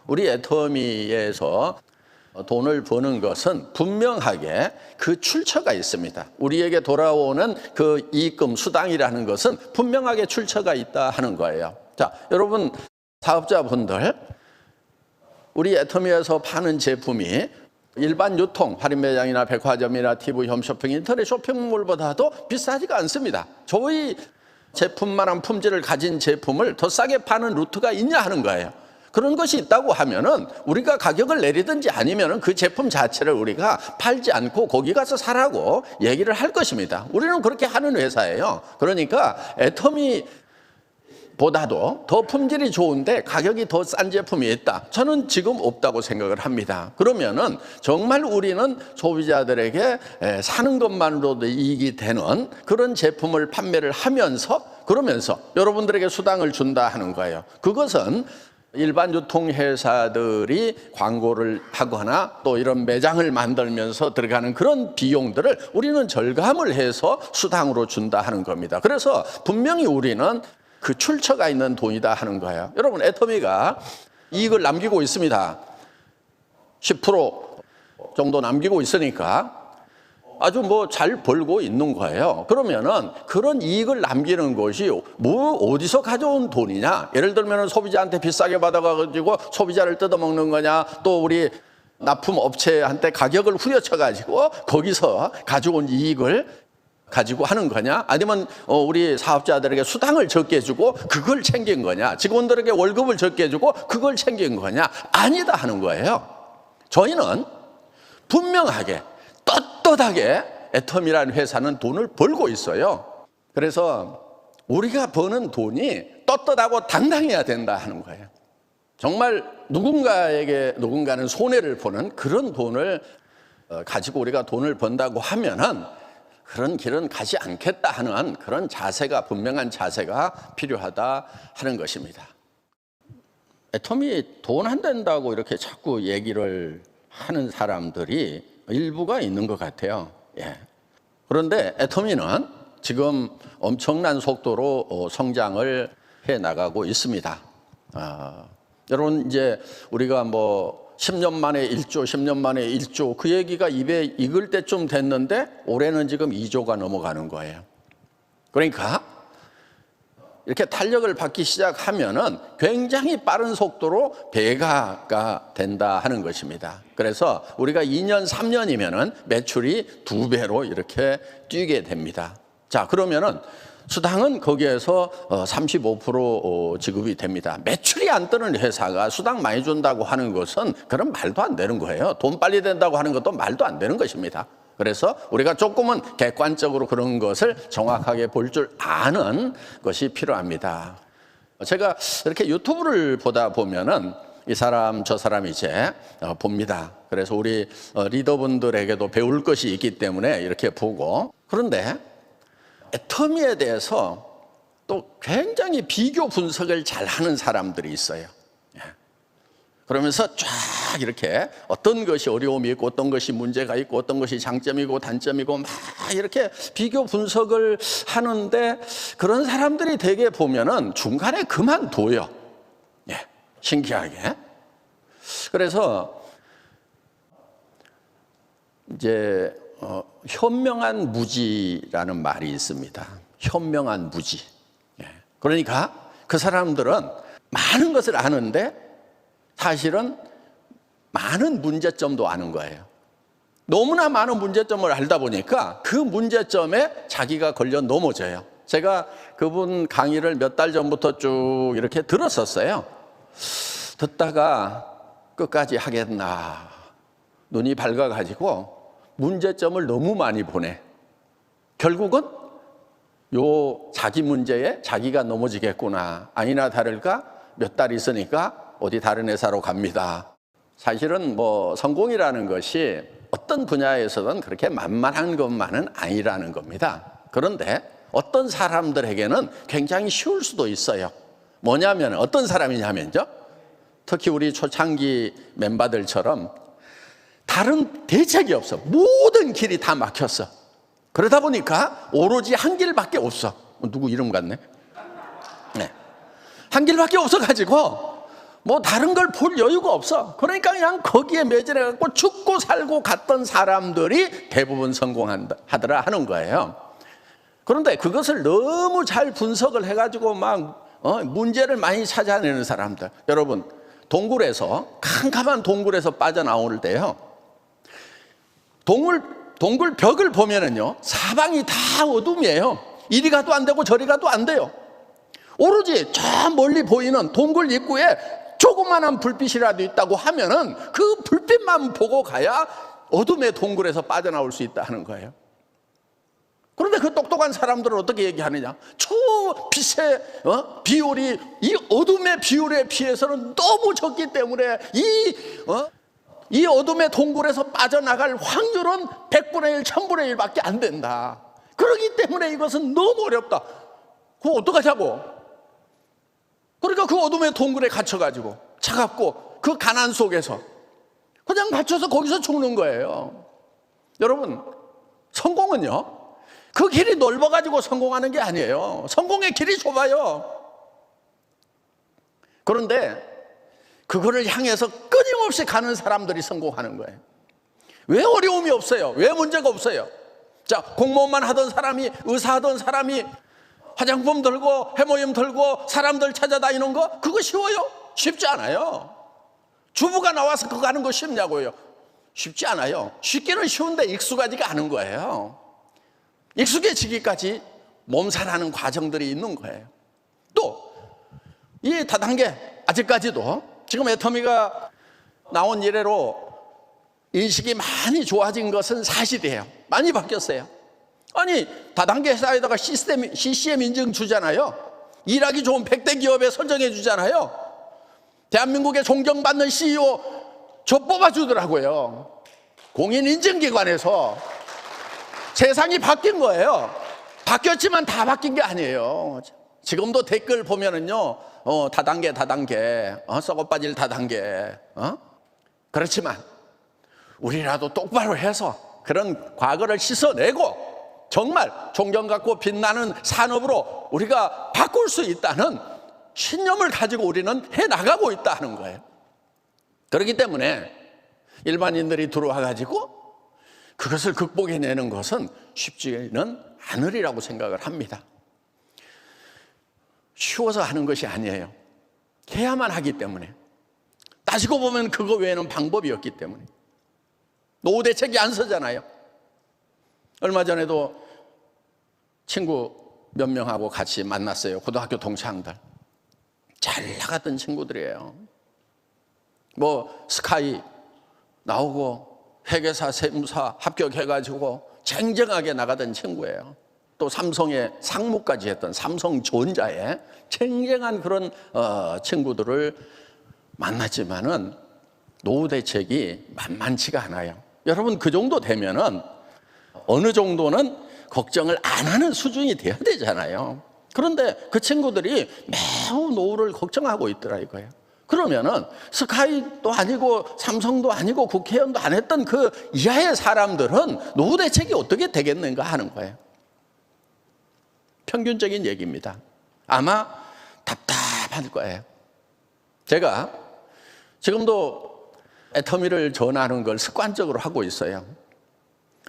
우리 애터미에서 돈을 버는 것은 분명하게 그 출처가 있습니다. 우리에게 돌아오는 그 이익금 수당이라는 것은 분명하게 출처가 있다 하는 거예요. 자, 여러분 사업자분들, 우리 애터미에서 파는 제품이 일반 유통, 할인 매장이나 백화점이나 TV 홈쇼핑, 인터넷 쇼핑몰보다도 비싸지가 않습니다. 저희 제품만한 품질을 가진 제품을 더 싸게 파는 루트가 있냐 하는 거예요. 그런 것이 있다고 하면은 우리가 가격을 내리든지 아니면은 그 제품 자체를 우리가 팔지 않고 거기 가서 사라고 얘기를 할 것입니다. 우리는 그렇게 하는 회사예요. 그러니까 애터미보다도 더 품질이 좋은데 가격이 더 싼 제품이 있다. 저는 지금 없다고 생각을 합니다. 그러면은 정말 우리는 소비자들에게 사는 것만으로도 이익이 되는 그런 제품을 판매를 그러면서 여러분들에게 수당을 준다 하는 거예요. 그것은 일반 유통회사들이 광고를 하거나 또 이런 매장을 만들면서 들어가는 그런 비용들을 우리는 절감을 해서 수당으로 준다 하는 겁니다. 그래서 분명히 우리는 그 출처가 있는 돈이다 하는 거예요. 여러분, 애터미가 이익을 남기고 있습니다. 10% 정도 남기고 있으니까 아주 잘 벌고 있는 거예요. 그러면은 그런 이익을 남기는 것이 어디서 가져온 돈이냐? 예를 들면 소비자한테 비싸게 받아가지고 소비자를 뜯어먹는 거냐? 또 우리 납품 업체한테 가격을 후려쳐가지고 거기서 가져온 이익을 가지고 하는 거냐? 아니면 우리 사업자들에게 수당을 적게 주고 그걸 챙긴 거냐? 직원들에게 월급을 적게 주고 그걸 챙긴 거냐? 아니다 하는 거예요. 저희는 분명하게 떳떳하게 애터미라는 회사는 돈을 벌고 있어요. 그래서 우리가 버는 돈이 떳떳하고 당당해야 된다 하는 거예요. 정말 누군가는 손해를 보는 그런 돈을 가지고 우리가 돈을 번다고 하면은 그런 길은 가지 않겠다 하는 그런 분명한 자세가 필요하다 하는 것입니다. 애터미 돈 안 된다고 이렇게 자꾸 얘기를 하는 사람들이 일부가 있는 것 같아요. 그런데 애터미는 지금 엄청난 속도로 성장을 해 나가고 있습니다. 여러분, 이제 우리가 10년 만에 1조, 10년 만에 1조 그 얘기가 입에 익을 때쯤 됐는데 올해는 지금 2조가 넘어가는 거예요. 그러니까 이렇게 탄력을 받기 시작하면은 굉장히 빠른 속도로 배가가 된다 하는 것입니다. 그래서 우리가 2년, 3년이면은 매출이 2배로 이렇게 뛰게 됩니다. 자, 그러면은 수당은 거기에서 35% 지급이 됩니다. 매출이 안 뜨는 회사가 수당 많이 준다고 하는 것은 그런 말도 안 되는 거예요. 돈 빨리 된다고 하는 것도 말도 안 되는 것입니다. 그래서 우리가 조금은 객관적으로 그런 것을 정확하게 볼 줄 아는 것이 필요합니다. 제가 이렇게 유튜브를 보다 보면은 이 사람 저 사람 이제 봅니다. 그래서 우리 리더분들에게도 배울 것이 있기 때문에 이렇게 보고, 그런데 애터미에 대해서 또 굉장히 비교 분석을 잘하는 사람들이 있어요. 그러면서 쫙 이렇게 어떤 것이 어려움이 있고 어떤 것이 문제가 있고 어떤 것이 장점이고 단점이고 막 이렇게 비교 분석을 하는데, 그런 사람들이 되게 보면은 중간에 그만둬요. 신기하게. 그래서 이제 현명한 무지라는 말이 있습니다. 현명한 무지. 그러니까 그 사람들은 많은 것을 아는데 사실은 많은 문제점도 아는 거예요. 너무나 많은 문제점을 알다 보니까 그 문제점에 자기가 걸려 넘어져요. 제가 그분 강의를 몇 달 전부터 쭉 이렇게 들었었어요. 듣다가 끝까지 하겠나, 눈이 밝아가지고 문제점을 너무 많이 보내. 결국은 자기 문제에 자기가 넘어지겠구나. 아니나 다를까 몇 달 있으니까 어디 다른 회사로 갑니다. 사실은 성공이라는 것이 어떤 분야에서든 그렇게 만만한 것만은 아니라는 겁니다. 그런데 어떤 사람들에게는 굉장히 쉬울 수도 있어요. 뭐냐면 어떤 사람이냐면요, 특히 우리 초창기 멤버들처럼 다른 대책이 없어. 모든 길이 다 막혔어. 그러다 보니까 오로지 한 길밖에 없어. 누구 이름 같네. 한 길밖에 없어가지고 뭐 다른 걸 볼 여유가 없어. 그러니까 그냥 거기에 매질해갖고 죽고 살고 갔던 사람들이 대부분 성공하더라 하는 거예요. 그런데 그것을 너무 잘 분석을 해가지고 막 문제를 많이 찾아내는 사람들, 여러분 동굴에서, 캄캄한 동굴에서 빠져나올 때요, 동굴 벽을 보면은요 사방이 다 어둠이에요. 이리 가도 안 되고 저리 가도 안 돼요. 오로지 저 멀리 보이는 동굴 입구에 조그만한 불빛이라도 있다고 하면은 그 불빛만 보고 가야 어둠의 동굴에서 빠져나올 수 있다 하는 거예요. 그런데 그 똑똑한 사람들은 어떻게 얘기하느냐? 저 빛의 비율이 이 어둠의 비율에 비해서는 너무 적기 때문에 이 어둠의 동굴에서 빠져나갈 확률은 100분의 1, 1000분의 1밖에 안 된다. 그렇기 때문에 이것은 너무 어렵다. 그거 어떡하자고? 그러니까 그 어둠의 동굴에 갇혀가지고 차갑고 그 가난 속에서 그냥 갇혀서 거기서 죽는 거예요. 여러분, 성공은요 그 길이 넓어가지고 성공하는 게 아니에요. 성공의 길이 좁아요. 그런데 그거를 향해서 끊임없이 가는 사람들이 성공하는 거예요. 왜 어려움이 없어요? 왜 문제가 없어요? 자, 공무원만 하던 사람이, 의사 하던 사람이 화장품 들고 해모임 들고 사람들 찾아다니는 거, 그거 쉬워요? 쉽지 않아요. 주부가 나와서 그거 하는 거 쉽냐고요? 쉽지 않아요. 쉽기는 쉬운데 익숙하지가 않은 거예요. 익숙해지기까지 몸살하는 과정들이 있는 거예요. 또 이 다단계, 아직까지도 지금 애터미가 나온 이래로 인식이 많이 좋아진 것은 사실이에요. 많이 바뀌었어요. 아니, 다단계 회사에다가 CCM 인증 주잖아요. 일하기 좋은 100대 기업에 선정해 주잖아요. 대한민국의 존경받는 CEO 저 뽑아주더라고요. 공인인증기관에서. 세상이 바뀐 거예요. 바뀌었지만 다 바뀐 게 아니에요. 지금도 댓글 보면은요, 다단계, 썩어 빠질 다단계, 그렇지만 우리라도 똑바로 해서 그런 과거를 씻어내고 정말 존경 갖고 빛나는 산업으로 우리가 바꿀 수 있다는 신념을 가지고 우리는 해나가고 있다는 거예요. 그렇기 때문에 일반인들이 들어와 가지고 그것을 극복해내는 것은 쉽지는 않으리라고 생각을 합니다. 쉬워서 하는 것이 아니에요. 해야만 하기 때문에. 따지고 보면 그거 외에는 방법이 없기 때문에. 노후 대책이 안 서잖아요. 얼마 전에도 친구 몇 명하고 같이 만났어요. 고등학교 동창들. 잘 나갔던 친구들이에요. 뭐 스카이 나오고 회계사, 세무사 합격해가지고 쟁쟁하게 나가던 친구예요. 또 삼성의 상무까지 했던 삼성전자의 쟁쟁한 그런 친구들을 만났지만은 노후 대책이 만만치가 않아요. 여러분, 그 정도 되면은 어느 정도는 걱정을 안 하는 수준이 돼야 되잖아요. 그런데 그 친구들이 매우 노후를 걱정하고 있더라 이거예요. 그러면은 스카이도 아니고 삼성도 아니고 국회의원도 안 했던 그 이하의 사람들은 노후 대책이 어떻게 되겠는가 하는 거예요. 평균적인 얘기입니다. 아마 답답할 거예요. 제가 지금도 애터미를 전하는 걸 습관적으로 하고 있어요.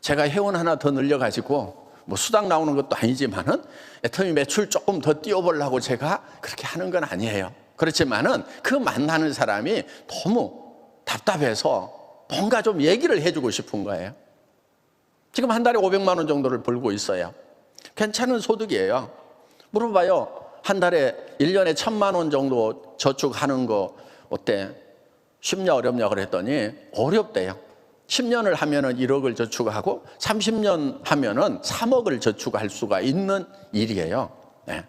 제가 회원 하나 더 늘려가지고 뭐 수당 나오는 것도 아니지만은 애터미 매출 조금 더 띄워보려고 제가 그렇게 하는 건 아니에요. 그렇지만은 그 만나는 사람이 너무 답답해서 뭔가 좀 얘기를 해주고 싶은 거예요. 지금 한 달에 500만 원 정도를 벌고 있어요. 괜찮은 소득이에요. 물어봐요. 한 달에 1년에 1000만 원 정도 저축하는 거 어때? 쉽냐 어렵냐 그랬더니 어렵대요. 10년을 하면은 1억을 저축하고 30년 하면은 3억을 저축할 수가 있는 일이에요. 네.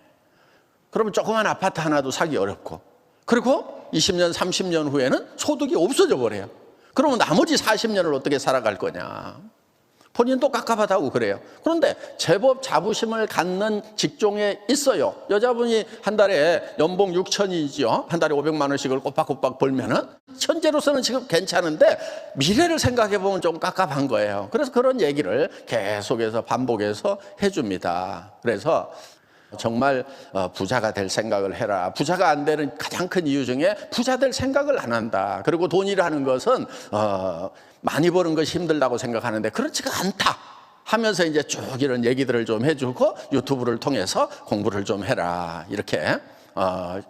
그러면 조그만 아파트 하나도 사기 어렵고, 그리고 20년, 30년 후에는 소득이 없어져 버려요. 그러면 나머지 40년을 어떻게 살아갈 거냐. 본인도 깝깝하다고 그래요. 그런데 제법 자부심을 갖는 직종에 있어요. 여자분이 한 달에 연봉 6천이죠. 한 달에 500만 원씩을 꼬박꼬박 벌면은 현재로서는 지금 괜찮은데 미래를 생각해 보면 좀 깝깝한 거예요. 그래서 그런 얘기를 계속해서 반복해서 해줍니다. 그래서 정말 부자가 될 생각을 해라. 부자가 안 되는 가장 큰 이유 중에 부자 될 생각을 안 한다. 그리고 돈이라는 것은 많이 버는 것이 힘들다고 생각하는데 그렇지가 않다 하면서 이제 쭉 이런 얘기들을 좀 해주고 유튜브를 통해서 공부를 좀 해라. 이렇게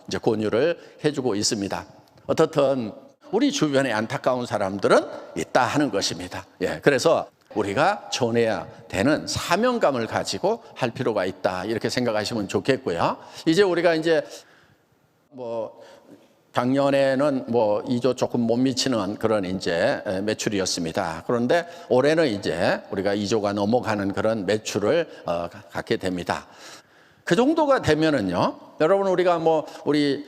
이제 권유를 해주고 있습니다. 어떻든 우리 주변에 안타까운 사람들은 있다 하는 것입니다. 예, 그래서 우리가 전해야 되는 사명감을 가지고 할 필요가 있다. 이렇게 생각하시면 좋겠고요. 이제 우리가 이제 작년에는 2조 조금 못 미치는 그런 이제 매출이었습니다. 그런데 올해는 이제 우리가 2조가 넘어가는 그런 매출을 갖게 됩니다. 그 정도가 되면은요, 여러분 우리가 우리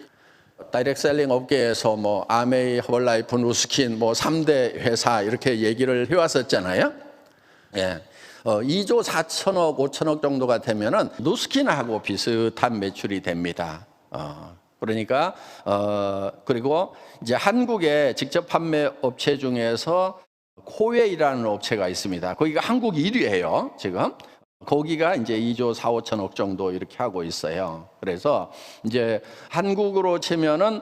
다이렉트 셀링 업계에서 아메이, 허벌라이프, 누스킨 3대 회사 이렇게 얘기를 해왔었잖아요. 예. 2조 4천억, 5천억 정도가 되면은 누스킨하고 비슷한 매출이 됩니다. 그러니까 그리고 이제 한국의 직접 판매 업체 중에서 코웨이라는 업체가 있습니다. 거기가 한국 1위예요, 지금. 거기가 이제 2조 4, 5천억 정도 이렇게 하고 있어요. 그래서 이제 한국으로 치면은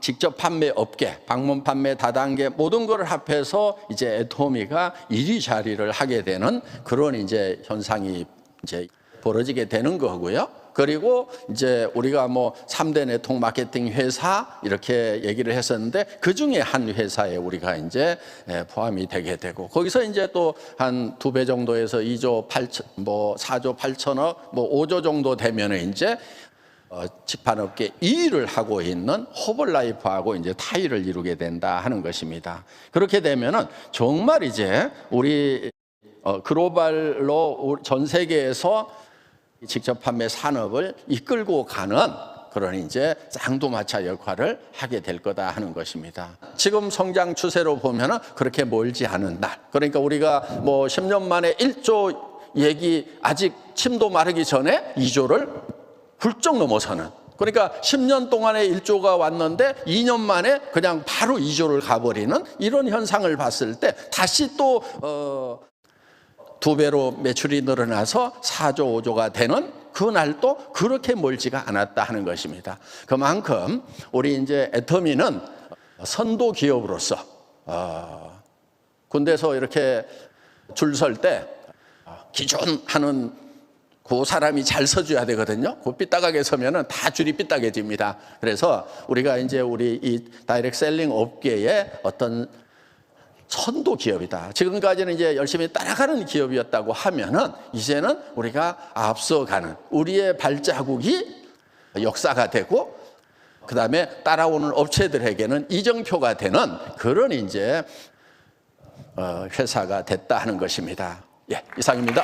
직접 판매 업계, 방문 판매 다단계 모든 걸 합해서 이제 애토미가 1위 자리를 하게 되는 그런 이제 현상이 이제 벌어지게 되는 거고요. 그리고 이제 우리가 3대 네트워크 마케팅 회사 이렇게 얘기를 했었는데 그 중에 한 회사에 우리가 이제 포함이 되게 되고 거기서 이제 또 한 2배 정도에서 2조 8천, 4조 8천억, 5조 정도 되면은 이제 집판업계 2위를 하고 있는 허벌라이프하고 이제 타이를 이루게 된다 하는 것입니다. 그렇게 되면은 정말 이제 우리 글로벌로 전 세계에서 직접 판매 산업을 이끌고 가는 그런 이제 쌍두마차 역할을 하게 될 거다 하는 것입니다. 지금 성장 추세로 보면은 그렇게 멀지 않은 날. 그러니까 우리가 10년 만에 1조 얘기 아직 침도 마르기 전에 2조를 훌쩍 넘어서는. 그러니까 10년 동안에 1조가 왔는데 2년 만에 그냥 바로 2조를 가버리는 이런 현상을 봤을 때 다시 또 2배로 매출이 늘어나서 4조, 5조가 되는 그날도 그렇게 멀지가 않았다 하는 것입니다. 그만큼 우리 이제 애터미는 선도 기업으로서 군대에서 이렇게 줄 설 때 기존하는 그 사람이 잘 서줘야 되거든요. 그 삐딱하게 서면은 다 줄이 삐딱해집니다. 그래서 우리가 이제 우리 이 다이렉트 셀링 업계의 어떤 선도 기업이다. 지금까지는 이제 열심히 따라가는 기업이었다고 하면은 이제는 우리가 앞서가는 우리의 발자국이 역사가 되고 그 다음에 따라오는 업체들에게는 이정표가 되는 그런 이제 회사가 됐다 하는 것입니다. 예, 이상입니다.